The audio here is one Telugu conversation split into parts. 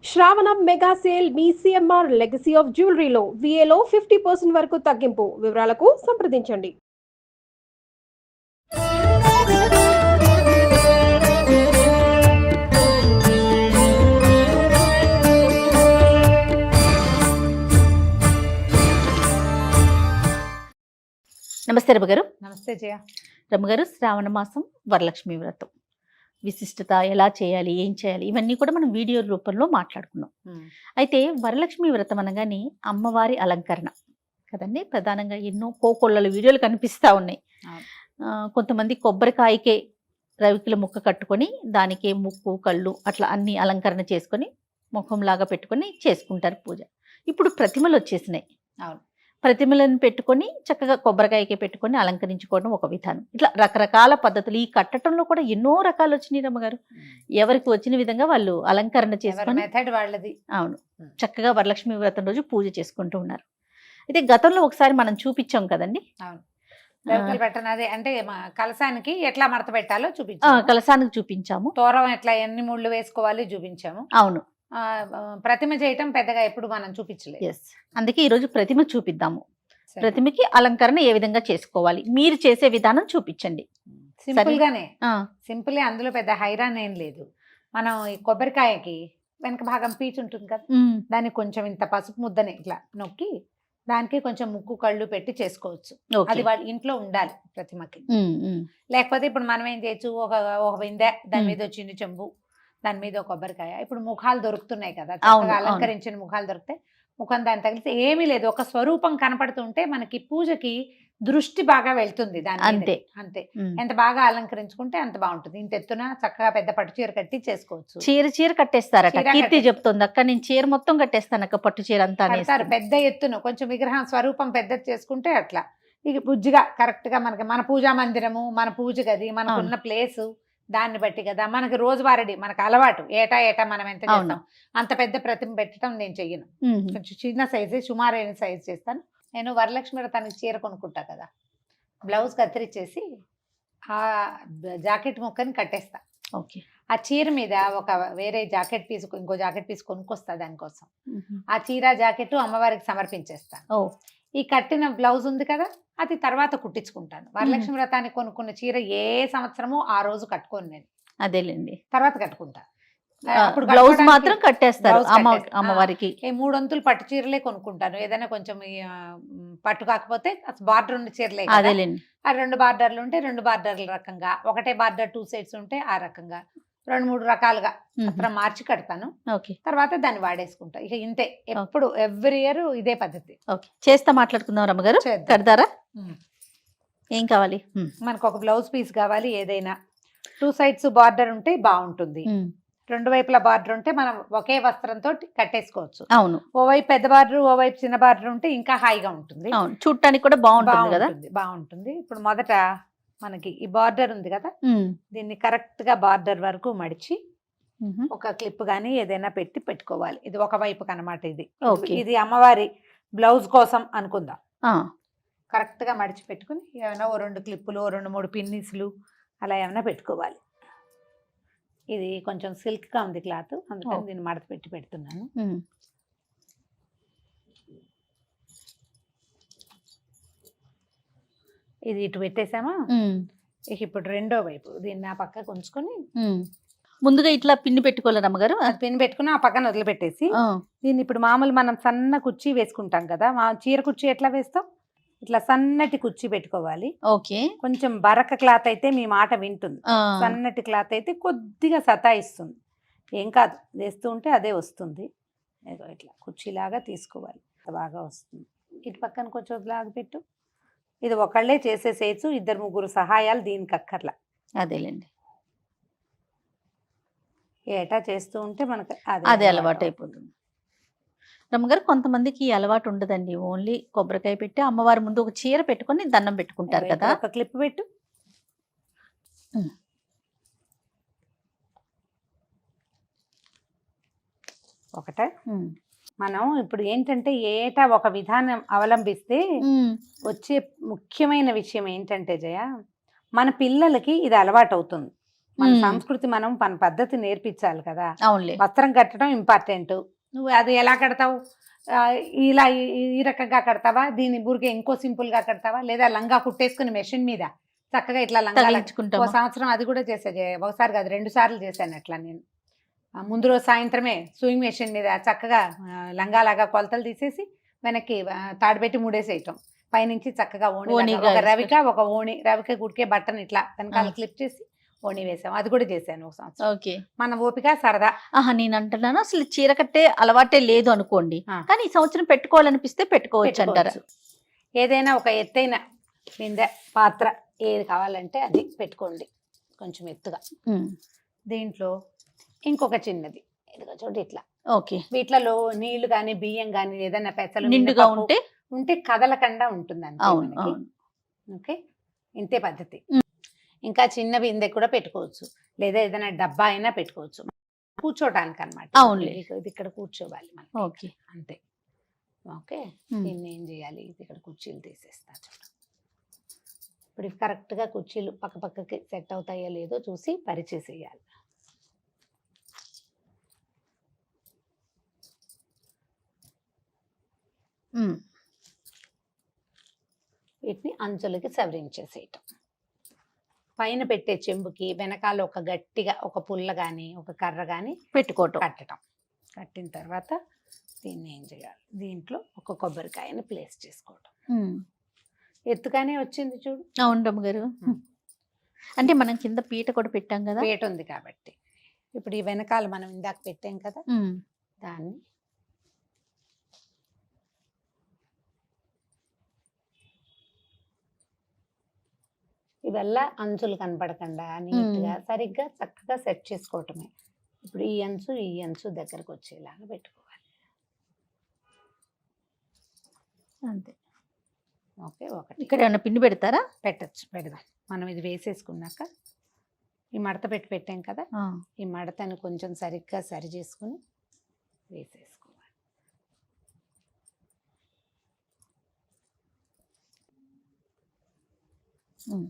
శ్రావణం మెగా సేల్ మీ సిఎంఆర్ లెగసీ ఆఫ్ జ్యువెలరీలో విఏలో 50% వరకు తగ్గింపు. వివరాలకు సంప్రదించండి. నమస్తే రమగారు. నమస్తే జయ. రమగారు, శ్రావణ మాసం వరలక్ష్మి వ్రతం విశిష్టత, ఎలా చేయాలి, ఏం చేయాలి, ఇవన్నీ కూడా మనం వీడియో రూపంలో మాట్లాడుకున్నాం. అయితే వరలక్ష్మి వ్రతం అనగానే అమ్మవారి అలంకరణ కదండి. ప్రధానంగా ఎన్నో కోకొళ్ళ వీడియోలు కనిపిస్తూ ఉన్నాయి. కొంతమంది కొబ్బరికాయకే రవికిల ముక్క కట్టుకొని దానికే ముక్కు కళ్ళు అట్లా అన్ని అలంకరణ చేసుకొని ముఖంలాగా పెట్టుకొని చేసుకుంటారు పూజ. ఇప్పుడు ప్రతిమలు వచ్చేసినాయి. అవును, ప్రతిమలను పెట్టుకొని చక్కగా కొబ్బరికాయకే పెట్టుకొని అలంకరించుకోవడం ఒక విధానం. ఇట్లా రకరకాల పద్ధతులు. ఈ కట్టడంలో కూడా ఎన్నో రకాలు వచ్చినాయి రమ్మగారు. ఎవరికి వచ్చిన విధంగా వాళ్ళు అలంకరణ చేసుకొని వాళ్ళది. అవును, చక్కగా వరలక్ష్మి వ్రతం రోజు పూజ చేసుకుంటూ ఉన్నారు. అయితే గతంలో ఒకసారి మనం చూపించాం కదండి. అవును, పెట్టనది అంటే కలసానికి ఎట్లా మడత పెట్టాలో చూపించాము. కలసానికి చూపించాము. తోరం ఎట్లా ఎన్ని ముళ్ళు వేసుకోవాలి చూపించాము. అవును, ప్రతిమ చేయటం పెద్దగా ఎప్పుడు మనం చూపించలేదు. అందుకే ఈరోజు ప్రతిమ చూపిద్దాము. ప్రతిమకి అలంకరణ ఏ విధంగా చేసుకోవాలి మీరు చేసే విధానం చూపించండి. సింపుల్ గానే, సింపుల్. అందులో పెద్ద హైరాన్ ఏం లేదు. మనం ఈ కొబ్బరికాయకి వెనక భాగం పీచు ఉంటుంది కదా, దాన్ని కొంచెం ఇంత పసుపు ముద్దని ఇట్లా నొక్కి దానికి కొంచెం ముక్కు కళ్ళు పెట్టి చేసుకోవచ్చు. అది వాళ్ళ ఇంట్లో ఉండాలి ప్రతిమకి. లేకపోతే ఇప్పుడు మనం ఏం చేయొచ్చు, ఒక బిందె, దాని మీద చిన్న చెంబు, దాని మీద ఒక కొబ్బరికాయ. ఇప్పుడు ముఖాలు దొరుకుతున్నాయి కదా, అలంకరించిన ముఖాలు దొరికితే ముఖం దాన్ని తగిలితే ఏమీ లేదు, ఒక స్వరూపం కనపడుతుంటే మనకి పూజకి దృష్టి బాగా వెళ్తుంది. దాని అంతే అంతే. ఎంత బాగా అలంకరించుకుంటే అంత బాగుంటుంది. ఇంత ఎత్తున చక్కగా పెద్ద పట్టు చీర కట్టి చేసుకోవచ్చు. చీర కట్టేస్తారట కీర్తి చెప్తుంది. అక్క నేను చీర మొత్తం కట్టేస్తాను అక్క, పట్టు చీర అంతా పెద్ద ఎత్తున. కొంచెం విగ్రహం స్వరూపం పెద్దది చేసుకుంటే అట్లా ఇక బుజ్జిగా కరెక్ట్ గా మనకి మన పూజా మందిరము, మన పూజ గది, మనకున్న ప్లేసు దాన్ని బట్టి కదా మనకి రోజువారీ మనకు అలవాటు. ఏటా మనం ఎంత చేస్తాం. అంత పెద్ద ప్రతిమ పెట్టడం నేను చెయ్యను. కొంచెం చిన్న సైజు, సుమారైన సైజు చేస్తాను. నేను వరలక్ష్మి వ్రతానికి చీర కొనుక్కుంటా కదా, బ్లౌజ్ కత్తిరించేసి ఆ జాకెట్ ముక్కని కట్టేస్తా. ఆ చీర మీద ఒక వేరే జాకెట్ పీస్, ఇంకో జాకెట్ పీస్ కొనుక్కొస్తా దానికోసం. ఆ చీర జాకెట్ అమ్మవారికి సమర్పించేస్తాను. ఈ కట్టిన బ్లౌజ్ ఉంది కదా, అది తర్వాత కుట్టించుకుంటాను. వరలక్ష్మి వ్రతానికి కొనుక్కున్న చీర ఏ సంవత్సరము ఆ రోజు కట్టుకోను నేను. అదేలేండి, తర్వాత కట్టుకుంటా. అప్పుడు బ్లౌజ్ మాత్రం కట్టేస్తారు అమ్మవారికి. 3 వంతులు పట్టు చీరలే కొనుక్కుంటాను. ఏదైనా కొంచెం పట్టు కాకపోతే బార్డర్ ఉన్న చీరలే. అదేలేండి, ఆ 2 బార్డర్లు ఉంటే 2 బార్డర్ల రకంగా, ఒకటే బార్డర్ 2 సైడ్స్ ఉంటే ఆ రకంగా 2-3 రకాలుగా అక్కడ మార్చి కడతాను. తర్వాత దాన్ని వాడేసుకుంటా. ఇక ఇంతే, ఎప్పుడు ఎవ్రీ ఇయర్ ఇదే పద్ధతి. చేస్తా మాట్లాడుకుందాం రమ్మగారు. కడతారా? ఏం కావాలి మనకు? ఒక బ్లౌజ్ పీస్ కావాలి. ఏదైనా 2 సైడ్స్ బార్డర్ ఉంటే బాగుంటుంది. 2 వైపుల బార్డర్ ఉంటే మనం ఒకే వస్త్రంతో కట్టేసుకోవచ్చు. అవును, ఓవైపు పెద్ద బార్డర్, ఓవైపు చిన్న బార్డర్ ఉంటే ఇంకా హాయిగా ఉంటుంది. చూడటానికి కూడా బాగుంటుంది. ఇప్పుడు మొదట మనకి ఈ బార్డర్ ఉంది కదా, దీన్ని కరెక్ట్ గా బార్డర్ వరకు మడిచి ఒక క్లిప్ గానీ ఏదైనా పెట్టుకోవాలి. ఇది ఒక వైపుకి అన్నమాట. ఇది అమ్మవారి బ్లౌజ్ కోసం అనుకుందాం. కరెక్ట్ గా మడిచి పెట్టుకుని ఏమైనా 2 క్లిప్పులు, 2-3 పిన్నిస్లు అలా ఏమైనా పెట్టుకోవాలి. ఇది కొంచెం సిల్క్ గా ఉంది క్లాత్, అందుకని దీన్ని మడత పెడుతున్నాను. ఇది ఇటు పెట్టేసామా, ఇప్పుడు రెండో వైపు దీన్ని ఆ పక్కకు ఉంచుకొని ముందుగా ఇట్లా పిన్ని పెట్టుకోవాలి రమ్మగారు. పిన్ని పెట్టుకుని ఆ పక్కన వదిలిపెట్టేసి దీన్ని ఇప్పుడు మామూలు మనం సన్న కుర్చీ వేసుకుంటాం కదా, చీర కుర్చీ ఎట్లా వేస్తాం, ఇట్లా సన్నటి కుర్చీ పెట్టుకోవాలి. కొంచెం బరక క్లాత్ అయితే మీ మాట వింటుంది. సన్నటి క్లాత్ అయితే కొద్దిగా సతాయిస్తుంది. ఏం కాదు, వేస్తూ ఉంటే అదే వస్తుంది. ఇట్లా కుర్చీలాగా తీసుకోవాలి, బాగా వస్తుంది. ఇటు పక్కన కొంచెం లాగా పెట్టు. ఇది ఒకళ్ళే చేసేసేయచ్చు, 2-3 సహాయాలు దీనికి అక్కర్లా. అదేలేండి, ఏటా చేస్తూ ఉంటే మనకు అదే అలవాటు అయిపోతుంది. రమ్మగారు, కొంతమందికి అలవాటు ఉండదండి. ఓన్లీ కొబ్బరికాయ పెట్టి అమ్మవారి ముందు ఒక చీర పెట్టుకొని దండం పెట్టుకుంటారు కదా. ఒక క్లిప్ పెట్టు. ఒకటే మనం ఇప్పుడు ఏంటంటే ఏటా ఒక విధానం అవలంబిస్తే వచ్చే ముఖ్యమైన విషయం ఏంటంటే జయ, మన పిల్లలకి ఇది అలవాటు అవుతుంది. మన మ్మ్. సంస్కృతి మనం మన పద్ధతి నేర్పించాలి కదా. అవునులే. వస్త్రం కట్టడం ఇంపార్టెంట్. నువ్వు అది ఎలా కడతావు? ఇలా ఈ రకంగా కడతావా, దీని బురిగే ఇంకో సింపుల్ గా కడతావా, లేదా లంగా కుట్టేసుకుని మెషిన్ మీద చక్కగా ఇట్లా లంగా ఓ తగిలించుకుంటామా? సంవత్సరం అది కూడా చేసా, ఒకసారి కాదు 2 సార్లు చేశాను అట్లా నేను. ముందు రోజు సాయంత్రమే సూయింగ్ మెషిన్ మీద చక్కగా లంగాలాగా కొలతలు తీసేసి వెనక్కి తాడుపెట్టి ముడేసేయటం, పైనుంచి చక్కగా ఓణి ఓణిగా ఒక రవిక ఒక ఓణి, రవిక గుడికే బట్టను ఇట్లా వెనకాల క్లిప్ చేసి ఓణి వేసాం. అది కూడా చేశాను ఒక సంవత్సరం. ఓకే. మన ఓపిక సరదా. ఆహా, నేను అంటున్నాను అసలు చీర కట్టే అలవాటే లేదు అనుకోండి, ఆ. కానీ ఈ సంవత్సరం పెట్టుకోవాలనిపిస్తే పెట్టుకోవచ్చు అంటారా? పెట్టుకోవచ్చు. ఏదైనా ఒక ఎత్తైన బిందె పాత్ర ఏది కావాలంటే అది పెట్టుకోండి కొంచెం ఎత్తుగా. ఉమ్. దీంట్లో ఇంకొక చిన్నది ఇదిగో చూడు ఇట్లా. ఓకే. వీటిలలో నీళ్లు కానీ బియ్యం కానీ ఏదైనా పెసలు నిండుగా మినపప్పు ఉంటే ఉంటే కదలకుండా ఉంటుంది అంతే అవును మనకి. అవును. ఓకే, ఇంతే పద్ధతి. ఉమ్. ఇంకా చిన్న బిందె కూడా పెట్టుకోవచ్చు, లేదా ఏదైనా డబ్బా అయినా పెట్టుకోవచ్చు కూర్చోటానికి అనమాట. అవునులే. ఇది ఇక్కడ కూర్చోవాలి మనం, ఓకే. అంతే. ఓకే, ఉమ్. దీన్ని ఏం చేయాలి, ఇది ఇక్కడ కుర్చీలు తీసేస్తా చూడు. ఇప్పుడు ఇవి కరెక్ట్గా కుర్చీలు పక్క పక్కకి సెట్ అవుతాయో లేదో చూసి పరిచేసేయాలి. ఉమ్. వీటిని అంచులకి సవరించేసేయటం. పైన పెట్టే చెంబుకి వెనకాల ఒక గట్టిగా ఒక పుల్ల కానీ ఒక కర్ర కానీ పెట్టుకోవటం. కట్టడం. కట్టిన తర్వాత దీన్ని ఏం చేయాలి, దీంట్లో ఒక కొబ్బరికాయని ప్లేస్ చేసుకోవటం. ఉమ్. ఎత్తుగానే వచ్చింది చూడు. అవును రమ్మగారు. అంటే మనం కింద పీట కూడా పెట్టాం కదా. పీట ఉంది కాబట్టి ఇప్పుడు ఈ వెనకాల మనం ఇందాక పెట్టాం కదా, ఉమ్. దాన్ని ఇవల్ల అంచులు కనపడకుండా నీట్గా సరిగ్గా చక్కగా సెట్ చేసుకోవటమే. ఇప్పుడు ఈ అంచు దగ్గరకు వచ్చేలాగా పెట్టుకోవాలి. అంతే. ఓకే, ఒకటి ఇక్కడ ఏమైనా పిండి పెడతారా? పెడదాం. మనం ఇది వేసేసుకున్నాక ఈ మడత పెట్టాం కదా, ఆ. ఈ మడతను కొంచెం సరిగ్గా సరి చేసుకుని వేసేసుకోవాలి. ఉమ్.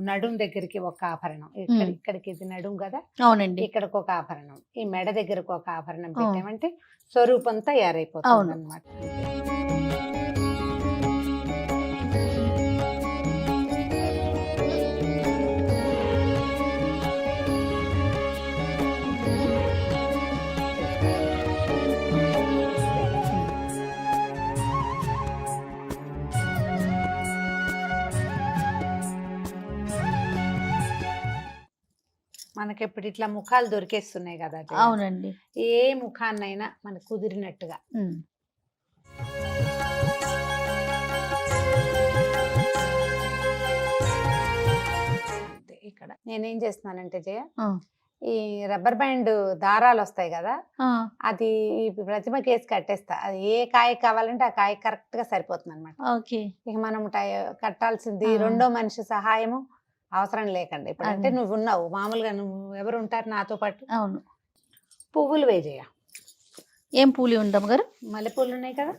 నడుం దగ్గరికి ఒక ఆభరణం, ఇక్కడికి ఇది నడుం కదా, అవునండి. ఇక్కడికి ఒక ఆభరణం, ఈ మెడ దగ్గరకు ఒక ఆభరణం పెట్టామంటే స్వరూపం తయారైపోతుంది అన్నమాట. మనకి ఇప్పుడు ఇట్లా ముఖాలు దొరికేస్తున్నాయి కదా. అవునండి. ఏ ముఖాన్నైనా మనకు కుదిరినట్టుగా ఉమ్. అంతే. ఇక్కడ నేనేం చేస్తున్నానంటే జయ, ఆ. ఈ రబ్బర్ బ్యాండ్ దారాలు వస్తాయి కదా, ఆ. అది ఈ ప్రతిమ కేసు కట్టేస్తా. అది ఏ కాయ కావాలంటే ఆ కాయ కరెక్ట్ గా సరిపోతుంది అనమాట. ఓకే. ఇక మనం కట్టాల్సింది రెండో మనిషి సహాయము అవసరం లేకుండా. ఇప్పుడు అంటే నువ్వు ఉన్నావు, మామూలుగా నువ్వు ఎవరు ఉంటారు నాతో పాటు. అవును. పువ్వులు వేజేయ. ఏం పూలు ఉంటాం గారు? మల్లెపూలు ఉన్నాయి కదా,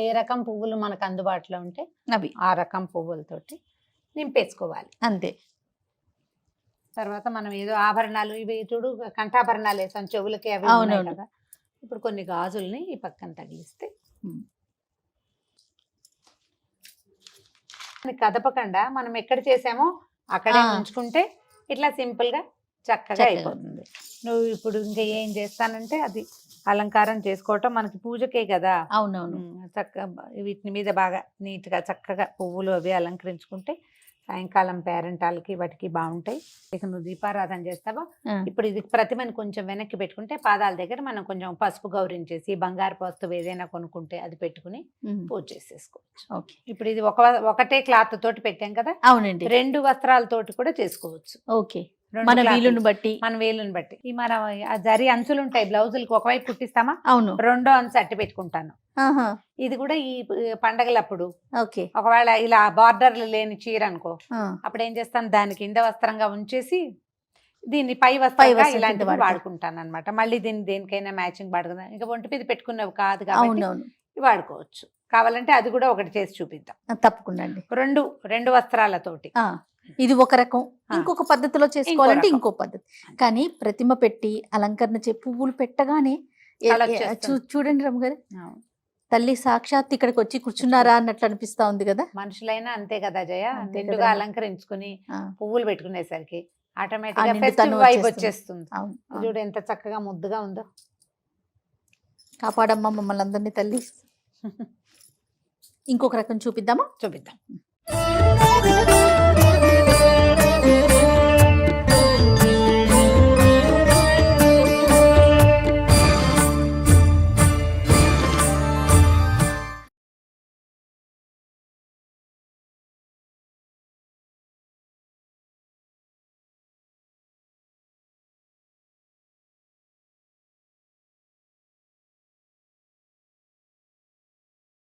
ఏ రకం పువ్వులు మనకు అందుబాటులో ఉంటే అవి ఆ రకం పువ్వులతోటి నింపేసుకోవాలి. అంతే. తర్వాత మనం ఏదో ఆభరణాలు ఇవి చూడు, కంఠాభరణాలు వేసాం చెవులకి, అవి ఉన్నాయి కదా. ఇప్పుడు కొన్ని గాజుల్ని ఈ పక్కన తగిలిస్తే కదపకుండా మనం ఎక్కడ చేసామో అక్కడే ఉంచుకుంటే ఇట్లా సింపుల్ గా చక్కగా అయిపోతుంది. నువ్వు ఇప్పుడు ఇంకా ఏం చేస్తానంటే అది అలంకారం చేసుకోవటం మనకి పూజకే కదా. అవునవును. చక్కగా వీటి మీద బాగా నీట్గా చక్కగా పువ్వులు అవి అలంకరించుకుంటే సాయంకాలం పేరెంటాలకి వాటికి బాగుంటాయి. ఇక నువ్వు దీపారాధన చేస్తావా, ఇప్పుడు ఇది ప్రతిమని కొంచెం వెనక్కి పెట్టుకుంటే పాదాల దగ్గర మనం కొంచెం పసుపు గౌరించేసి బంగారు వస్తువు ఏదైనా కొనుక్కుంటే అది పెట్టుకుని పూజ చేసేసుకోవచ్చు. ఓకే. ఇప్పుడు ఇది ఒకటే క్లాత్ తోటి పెట్టాం కదా. అవునండి. 2 వస్త్రాలతోటి కూడా చేసుకోవచ్చు. ఓకే. రెండు మన క్లాతులు. వీలుని బట్టి. మన వేలుని బట్టి ఈ మన ఆ జరి అంచులు ఉంటాయి బ్లౌజులకి, ఒకవైపు కుట్టిస్తామా, అవును. రెండో అంచు అట్టి పెట్టుకుంటాను. ఆహా. ఇది కూడా ఈ పండగలప్పుడు ఓకే. ఒకవేళ ఇలా బార్డర్లు లేని చీర అనుకో, ఆ. అప్పుడు ఏం చేస్తాను, దాని కింద వస్త్రంగా ఉంచేసి దీన్ని పై వస్త్రంగా వస్త్రం కింద ఇలాంటివి వాడతారు. వాడుకుంటాను అనమాట. మళ్ళీ దీన్ని దేనికైనా మ్యాచింగ్ వాడుకుంటాను. ఇంకా ఒంటి మీద పెట్టుకునేవి కాదు కాబట్టి అవునవును. ఇవి వాడుకోవచ్చు. కావాలంటే అది కూడా ఒకటి చేసి చూపిద్దాం. తప్పకుండా అండి. రెండు వస్త్రాలతోటి. ఆ, ఇది ఒక రకం. ఆ. ఇంకొక పద్ధతిలో చేసుకోవాలంటే రకం. ఇంకో పద్ధతి. కానీ ప్రతిమ పెట్టి అలంకరణ పువ్వులు పెట్టగానే కళ వచ్చేస్తుంది. చూడండి రమ్మ గారు, అవును. తల్లి సాక్షాత్ ఇక్కడికి వచ్చి కూర్చున్నారా అన్నట్లు అనిపిస్తా ఉంది కదా. మనుషులైనా అంతే కదా జయ, అంతే నిండుగా కదమ్మా. అలంకరించుకుని ఆ, పువ్వులు పెట్టుకునేసరికి ఆ ఆటోమేటిక్ గా నిండుతనం ఫెస్టివ్ వైబ్ వచ్చేస్తుంది. వచ్చేస్తుంది. అవును, అవును. చూడు ఎంత చక్కగా ముద్దుగా ఉందో. కాపాడమ్మా మమ్మల్ని అందరినీ తల్లి. ఇంకొక రకం చూపిద్దామా? చూపిద్దాం.